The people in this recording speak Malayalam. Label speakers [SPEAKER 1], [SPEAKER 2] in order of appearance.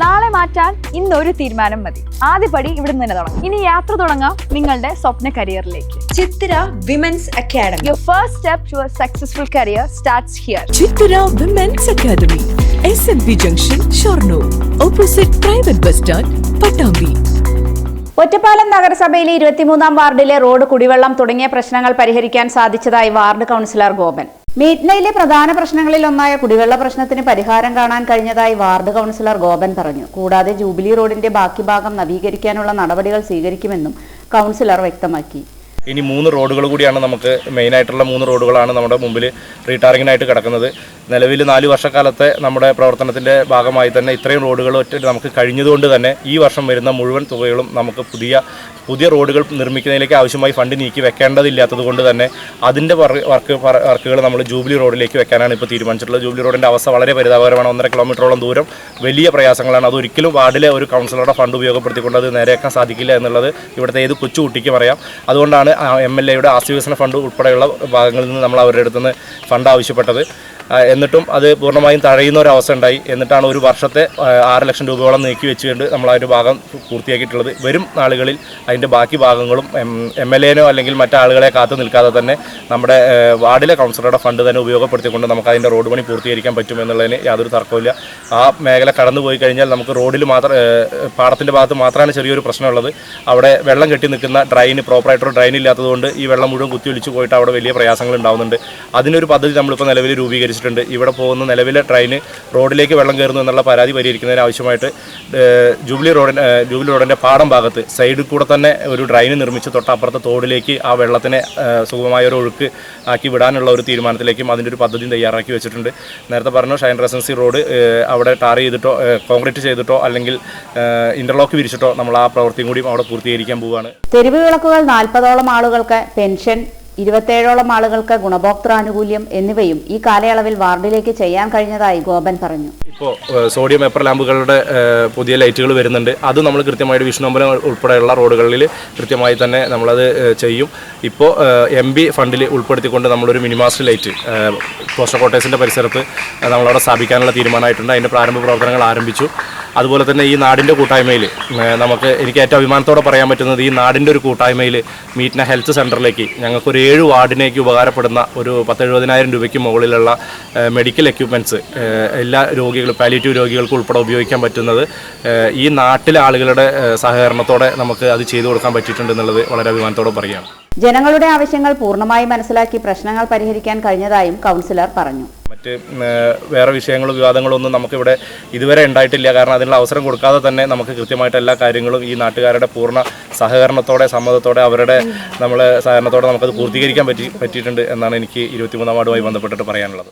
[SPEAKER 1] നാളെ മാറ്റാൻ ഇന്നൊരു തീരുമാനം മതി. ആദ്യപടി ഇവിടെ നിന്ന് തന്നെ തുടങ്ങാം. ഇനി യാത്ര തുടങ്ങാം നിങ്ങളുടെ സ്വപ്ന കരിയറിലേക്ക്.
[SPEAKER 2] Chithira women's academy.
[SPEAKER 1] Your first step to a successful career starts here.
[SPEAKER 3] Chithira women's academy, SMP junction, Shoranur, opposite private bus stand, Pattambi.
[SPEAKER 4] Ottapalam നഗരസഭയിലെ 23-ാം വാർഡിലെ റോഡ്, കുടിവെള്ളം തുടങ്ങിയ പ്രശ്നങ്ങൾ പരിഹരിക്കാൻ സാധിച്ചതായി വാർഡ് കൗൺസിലർ ഗോപൻ. മീറ്റ്നയിലെ പ്രധാന പ്രശ്നങ്ങളിൽ ഒന്നായ കുടിവെള്ള പ്രശ്നത്തിന് പരിഹാരം കാണാൻ കഴിഞ്ഞതായി വാർഡ് കൗൺസിലർ ഗോപൻ പറഞ്ഞു. കൂടാതെ ജൂബിലി റോഡിന്റെ ബാക്കി ഭാഗം നവീകരിക്കാനുള്ള നടപടികൾ സ്വീകരിക്കുമെന്നും കൗൺസിലർ വ്യക്തമാക്കി.
[SPEAKER 5] ഇനി 3 റോഡുകൾ കൂടിയാണ് നമുക്ക് മെയിനായിട്ടുള്ള 3 റോഡുകളാണ് നമ്മുടെ മുമ്പിൽ റീടാറിങ്ങിനായിട്ട് കിടക്കുന്നത്. നിലവിൽ 4 വർഷക്കാലത്തെ നമ്മുടെ പ്രവർത്തനത്തിൻ്റെ ഭാഗമായി തന്നെ ഇത്രയും റോഡുകൾ നമുക്ക് കഴിഞ്ഞതുകൊണ്ട് തന്നെ ഈ വർഷം വരുന്ന മുഴുവൻ തുകകളും നമുക്ക് പുതിയ റോഡുകൾ നിർമ്മിക്കുന്നതിലേക്ക് ആവശ്യമായി ഫണ്ട് നീക്കി വെക്കേണ്ടതില്ലാത്തത് കൊണ്ട് തന്നെ അതിൻ്റെ വർക്കുകൾ നമ്മൾ ജൂബിലി റോഡിലേക്ക് വെക്കാനാണ് ഇപ്പോൾ തീരുമാനിച്ചിട്ടുള്ളത്. ജൂബിലി റോഡിൻ്റെ അവസ്ഥ വളരെ പരിതാപകരമാണ്. 1.5 കിലോമീറ്ററോളം ദൂരം വലിയ പ്രയാസങ്ങളാണ്. അതൊരിക്കലും വാർഡിലെ ഒരു കൗൺസിലറുടെ ഫണ്ട് ഉപയോഗപ്പെടുത്തിക്കൊണ്ട് അത് നേരെയാക്കാൻ സാധിക്കില്ല എന്നുള്ളത് ഇവിടുത്തെ ഏത് കൊച്ചുകുട്ടിക്കും അറിയാം. അതുകൊണ്ടാണ് MLAയുടെ ആസ്തി വികസന ഫണ്ട് ഉൾപ്പെടെയുള്ള ഭാഗങ്ങളിൽ നിന്ന് നമ്മൾ അവരുടെ അടുത്ത് നിന്ന് ഫണ്ട് ആവശ്യപ്പെട്ടത്. എന്നിട്ടും അത് പൂർണ്ണമായും തഴയുന്ന ഒരു അവസ്ഥ ഉണ്ടായി. എന്നിട്ടാണ് ഒരു വർഷത്തെ 6 ലക്ഷം രൂപയോളം നീക്കി വെച്ചുകൊണ്ട് നമ്മൾ ആ ഒരു ഭാഗം പൂർത്തിയാക്കിയിട്ടുള്ളത്. വരും നാളുകളിൽ അതിൻ്റെ ബാക്കി ഭാഗങ്ങളും MLAനോ അല്ലെങ്കിൽ മറ്റാളുകളെ കാത്തു നിൽക്കാതെ തന്നെ നമ്മുടെ വാർഡിലെ കൗൺസിലറുടെ ഫണ്ട് തന്നെ ഉപയോഗപ്പെടുത്തിക്കൊണ്ട് നമുക്ക് അതിൻ്റെ റോഡ് പണി പൂർത്തീകരിക്കാൻ പറ്റും എന്നുള്ളതിന് യാതൊരു തർക്കമില്ല. ആ മേഖല കടന്നു പോയി കഴിഞ്ഞാൽ നമുക്ക് റോഡിൽ പാടത്തിൻ്റെ ഭാഗത്ത് മാത്രമാണ് ചെറിയൊരു പ്രശ്നമുള്ളത്. അവിടെ വെള്ളം കെട്ടി നിൽക്കുന്ന പ്രോപ്പറായിട്ടൊരു ഡ്രൈൻ ഇല്ലാത്തതുകൊണ്ട് ഈ വെള്ളം മുഴുവൻ കുത്തിയൊലിച്ച് പോയിട്ട് അവിടെ വലിയ പ്രയാസങ്ങൾ ഉണ്ടാകുന്നുണ്ട്. അതിനൊരു പദ്ധതി നമ്മളിപ്പോൾ നിലവിൽ രൂപീകരിച്ചിട്ടുണ്ട്. ഇവിടെ പോകുന്ന നിലവിലെ ട്രെയിന് റോഡിലേക്ക് വെള്ളം കയറുന്നു എന്നുള്ള പരാതി പരിഹരിക്കുന്നതിന് ആവശ്യമായിട്ട് ജൂബിലി റോഡിൻ്റെ പാടം ഭാഗത്ത് സൈഡിൽ കൂടെ തന്നെ ഒരു ഡ്രൈന് നിർമ്മിച്ച് തൊട്ടപ്പുറത്തെ തോടിലേക്ക് ആ വെള്ളത്തിനെ സുഗമമായ ഒരു ഒഴുക്ക് ആക്കി വിടാനുള്ള ഒരു തീരുമാനത്തിലേക്കും അതിൻ്റെ ഒരു പദ്ധതി തയ്യാറാക്കി വെച്ചിട്ടുണ്ട്. നേരത്തെ പറഞ്ഞു ഷൈൻ റെസിഡൻസി റോഡ് അവിടെ ടാർ ചെയ്തിട്ടോ കോൺക്രീറ്റ് ചെയ്തിട്ടോ അല്ലെങ്കിൽ ഇന്റർലോക്ക് വിരിച്ചിട്ടോ നമ്മൾ ആ പ്രവൃത്തിയും കൂടി അവിടെ പൂർത്തീകരിക്കാൻ പോവുകയാണ്.
[SPEAKER 4] തെരുവ് വിളക്കുകൾ 40ഓളം ആളുകൾക്ക് പെൻഷൻ, 27ഓളം ആളുകൾക്ക് ഗുണഭോക്തൃ എന്നിവയും ഈ കാലയളവിൽ വാർഡിലേക്ക് ചെയ്യാൻ കഴിഞ്ഞതായി ഗോപൻ പറഞ്ഞു.
[SPEAKER 5] ഇപ്പോൾ സോഡിയം പേപ്പർ ലാമ്പുകളുടെ പുതിയ ലൈറ്റുകൾ വരുന്നുണ്ട്. അത് നമ്മൾ കൃത്യമായിട്ട് വിഷ്ണുമ്പലം ഉൾപ്പെടെയുള്ള റോഡുകളിൽ കൃത്യമായി തന്നെ നമ്മളത് ചെയ്യും. ഇപ്പോൾ MB ഫണ്ടിൽ ഉൾപ്പെടുത്തിക്കൊണ്ട് നമ്മളൊരു മിനിമാസ്റ്റ് ലൈറ്റ് പോസ്റ്റൽ കോട്ടേഴ്സിൻ്റെ പരിസരത്ത് നമ്മളവിടെ സ്ഥാപിക്കാനുള്ള തീരുമാനമായിട്ടുണ്ട്. അതിൻ്റെ പ്രാരംഭ പ്രവർത്തനങ്ങൾ ആരംഭിച്ചു. അതുപോലെ തന്നെ ഈ നാടിൻ്റെ കൂട്ടായ്മയിൽ എനിക്ക് ഏറ്റവും അഭിമാനത്തോടെ പറയാൻ പറ്റുന്നത് ഈ നാടിൻ്റെ ഒരു കൂട്ടായ്മയിൽ മീറ്റ്ന ഹെൽത്ത് സെൻ്ററിലേക്ക് ഞങ്ങൾക്കൊരു 7 വാർഡിനേക്ക് ഉപകാരപ്പെടുന്ന ഒരു 10,70,000 രൂപയ്ക്ക് മുകളിലുള്ള മെഡിക്കൽ എക്യുപ്മെൻറ്റ്സ് എല്ലാ രോഗികളും പാലിയേറ്റീവ് രോഗികൾക്ക് ഉൾപ്പെടെ ഉപയോഗിക്കാൻ പറ്റുന്നത് ഈ നാട്ടിലെ ആളുകളുടെ സഹകരണത്തോടെ നമുക്ക് അത് ചെയ്തു കൊടുക്കാൻ പറ്റിയിട്ടുണ്ട് എന്നുള്ളത് വളരെ അഭിമാനത്തോടെ പറയുകയാണ്.
[SPEAKER 4] ജനങ്ങളുടെ ആവശ്യങ്ങൾ പൂർണ്ണമായി മനസ്സിലാക്കി പ്രശ്നങ്ങൾ പരിഹരിക്കാൻ കഴിഞ്ഞതായും കൗൺസിലർ പറഞ്ഞു.
[SPEAKER 5] മറ്റ് വേറെ വിഷയങ്ങളും വിവാദങ്ങളും ഒന്നും നമുക്കിവിടെ ഇതുവരെ ഉണ്ടായിട്ടില്ല. കാരണം അതിനുള്ള അവസരം കൊടുക്കാതെ തന്നെ നമുക്ക് കൃത്യമായിട്ട് എല്ലാ കാര്യങ്ങളും ഈ നാട്ടുകാരുടെ പൂർണ്ണ സഹകരണത്തോടെ സമ്മതത്തോടെ അവരുടെ സഹകരണത്തോടെ നമുക്കത് പൂർത്തീകരിക്കാൻ പറ്റിയിട്ടുണ്ട് എന്നാണ് എനിക്ക് 23-ാം വാർഡുമായി ബന്ധപ്പെട്ടിട്ട് പറയാനുള്ളത്.